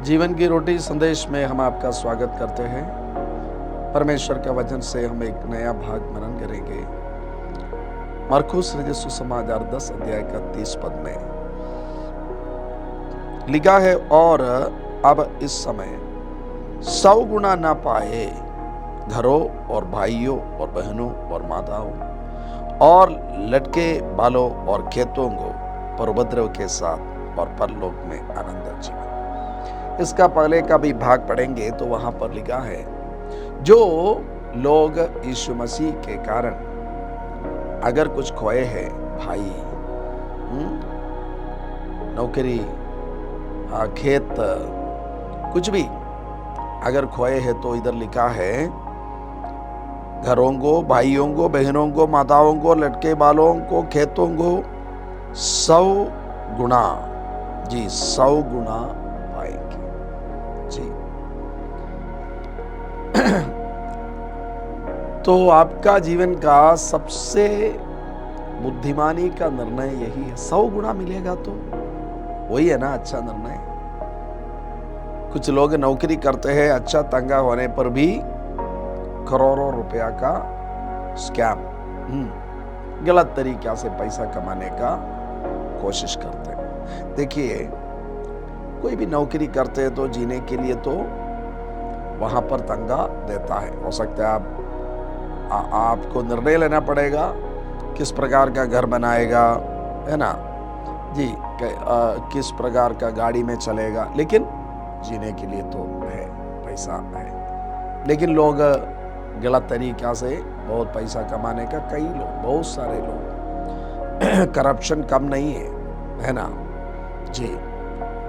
जीवन की रोटी संदेश में हम आपका स्वागत करते हैं। परमेश्वर का वचन से हम एक नया भाग मनन करेंगे। मरकुस रचित सुसमाचार 10 अध्याय का 30 पद में लिखा है, और अब इस समय 100 गुना ना पाए घरों और भाइयों और बहनों और माताओं और लटके बालों और खेतों को पर उपद्रव के साथ और परलोक में आनंद जीवन। इसका पहले का भी भाग पढ़ेंगे तो वहां पर लिखा है, जो लोग यीशु मसीह के कारण अगर कुछ खोए हैं, भाई, नौकरी, खेत, कुछ भी अगर खोए हैं, तो इधर लिखा है घरों को, भाइयों को, बहनों को, माताओं को, लटके बालों को, खेतों को 100 गुना, जी 100 गुना पाएंगे जी। तो आपका जीवन का सबसे बुद्धिमानी का निर्णय यही है, 100 गुना मिलेगा तो वही है ना अच्छा निर्णय। कुछ लोग नौकरी करते हैं, अच्छा तंगा होने पर भी करोड़ों रुपया का स्कैम, गलत तरीका से पैसा कमाने का कोशिश करते हैं। देखिए, कोई भी नौकरी करते हैं तो जीने के लिए तो वहां पर तंगा देता है। हो सकता है आपको निर्णय लेना पड़ेगा किस प्रकार का घर बनाएगा, है ना जी, किस प्रकार का गाड़ी में चलेगा, लेकिन जीने के लिए तो है, पैसा है। लेकिन लोग गलत तरीका से बहुत पैसा कमाने का, कई लोग, बहुत सारे लोग, करप्शन कम नहीं है ना जी।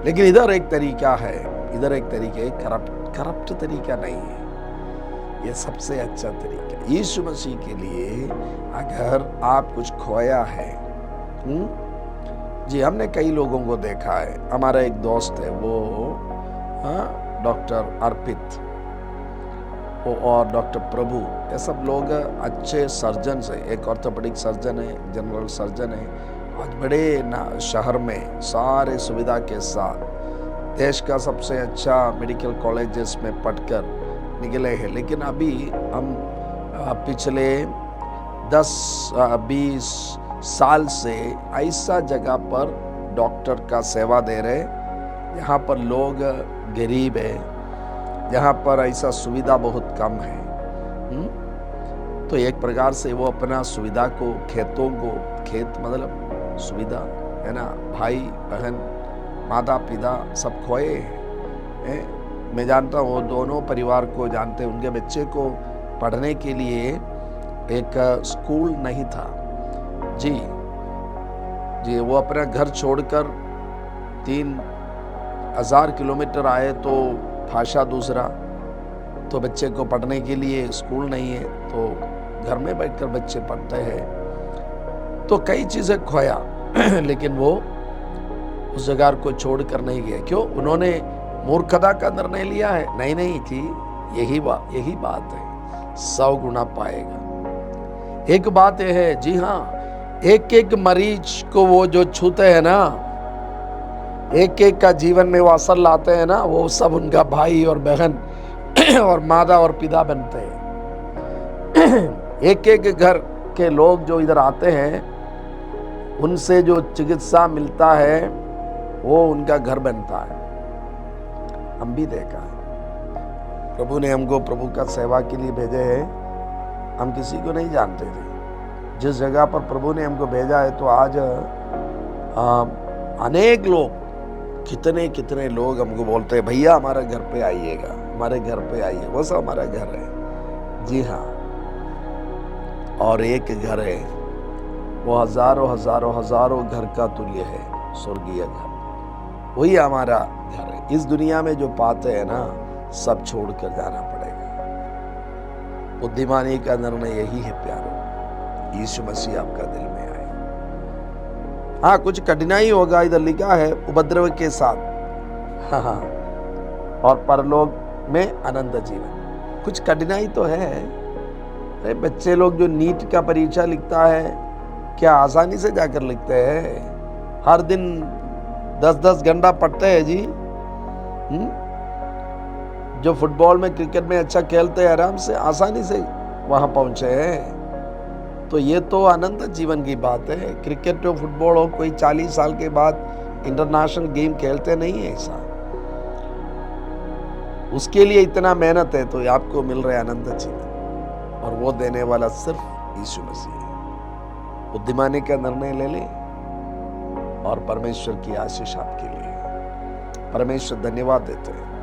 लेकिन इधर एक तरीका है, इधर एक तरीके करप्ट तरीका नहीं है, ये सबसे अच्छा तरीका। यीशु मसीह के लिए अगर आप कुछ खोया है, जी, हमने कई लोगों को देखा है। हमारा एक दोस्त है, वो डॉक्टर अर्पित और डॉक्टर प्रभु, ये सब लोग अच्छे सर्जन है। एक ऑर्थोपेडिक सर्जन है, जनरल सर्जन है, आज बड़े शहर में सारे सुविधा के साथ देश का सबसे अच्छा मेडिकल कॉलेजेस में पढ़कर निकले हैं। लेकिन अभी हम पिछले 10-20 साल से ऐसा जगह पर डॉक्टर का सेवा दे रहे, यहाँ पर लोग गरीब है, जहाँ पर ऐसा सुविधा बहुत कम है। तो एक प्रकार से वो अपना सुविधा को, खेतों को, खेत मतलब सुविधा है ना, भाई बहन, माता पिता सब खोए हैं। मैं जानता हूँ, वो दोनों परिवार को जानते, उनके बच्चे को पढ़ने के लिए एक स्कूल नहीं था जी। जी, वो अपना घर छोड़कर 3000 किलोमीटर आए, तो भाषा दूसरा, तो बच्चे को पढ़ने के लिए स्कूल नहीं है, तो घर में बैठकर बच्चे पढ़ते हैं। तो कई चीजें खोया लेकिन वो उस जगह को छोड़कर नहीं गया। क्यों? उन्होंने मूर्खता का निर्णय लिया है? नहीं थी, यही बात है, 100 गुना पाएगा। एक बात यह है, जी हाँ, एक मरीज को वो जो छूते हैं ना, एक का जीवन में वो असर लाते हैं ना, वो सब उनका भाई और बहन और माता और पिता बनते हैं। एक घर के लोग जो इधर आते हैं, उनसे जो चिकित्सा मिलता है वो उनका घर बनता है। हम भी देखा है, प्रभु ने हमको प्रभु का सेवा के लिए भेजे हैं, हम किसी को नहीं जानते थे। जिस जगह पर प्रभु ने हमको भेजा है, तो आज अनेक लोग, कितने लोग हमको बोलते हैं, भैया हमारे घर पे आइएगा, हमारे घर पे आइए। वो सब हमारा घर है, जी हाँ। और एक घर है, वो हजारों घर का तुल्य है, स्वर्गीय घर, वही हमारा घर है। इस दुनिया में जो पाते हैं ना, सब छोड़कर जाना पड़ेगा। बुद्धिमानी का निर्णय यही है प्यारो, यीशु मसीह आपका दिल में आए। हाँ, कुछ कठिनाई होगा, इधर लिखा है उपद्रव के साथ, हाँ, और परलोक में आनंद जीवन। कुछ कठिनाई तो है। अरे बच्चे लोग जो नीट का परीक्षा लिखता है, क्या आसानी से जाकर लिखते हैं? हर दिन 10-10 घंटा पढ़ते हैं जी, जो फुटबॉल में क्रिकेट में अच्छा खेलते हैं आराम से आसानी से वहां पहुंचे हैं। तो ये तो अनंत जीवन की बात है। क्रिकेट हो फुटबॉल हो, कोई 40 साल के बाद इंटरनेशनल गेम खेलते नहीं है ऐसा, उसके लिए इतना मेहनत है, तो आपको मिल रहा है अनंत जीवन, और वो देने वाला सिर्फ यीशु मसीह है। बुद्धिमानी का निर्णय ले ले और परमेश्वर की आशीष आपके लिए। परमेश्वर धन्यवाद देते हैं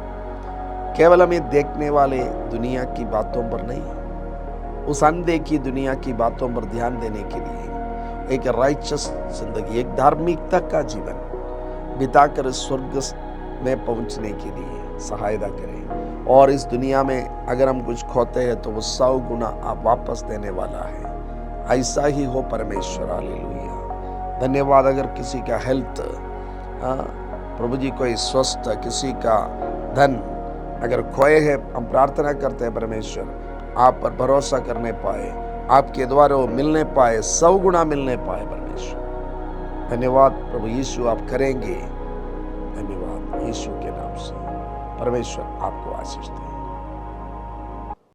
केवल हमें देखने वाले दुनिया की बातों पर नहीं, उस अनदेखी दुनिया की बातों पर ध्यान देने के लिए एक राइचस जिंदगी, एक धार्मिकता का जीवन बिताकर स्वर्ग में पहुंचने के लिए सहायता करें। और इस दुनिया में अगर हम कुछ खोते हैं तो वो 100 गुना आप वापस देने वाला है। ऐसा ही हो परमेश्वर। हालेलुया। धन्यवाद। अगर किसी का हेल्थ, प्रभु जी कोई स्वस्थ, किसी का धन अगर खोए है, हम प्रार्थना करते हैं परमेश्वर आप पर भरोसा करने पाए, आपके द्वारा वो मिलने पाए, 100 गुना मिलने पाए परमेश्वर। धन्यवाद प्रभु यीशु, आप करेंगे। धन्यवाद यीशु के नाम से। परमेश्वर आपको आशीष दे।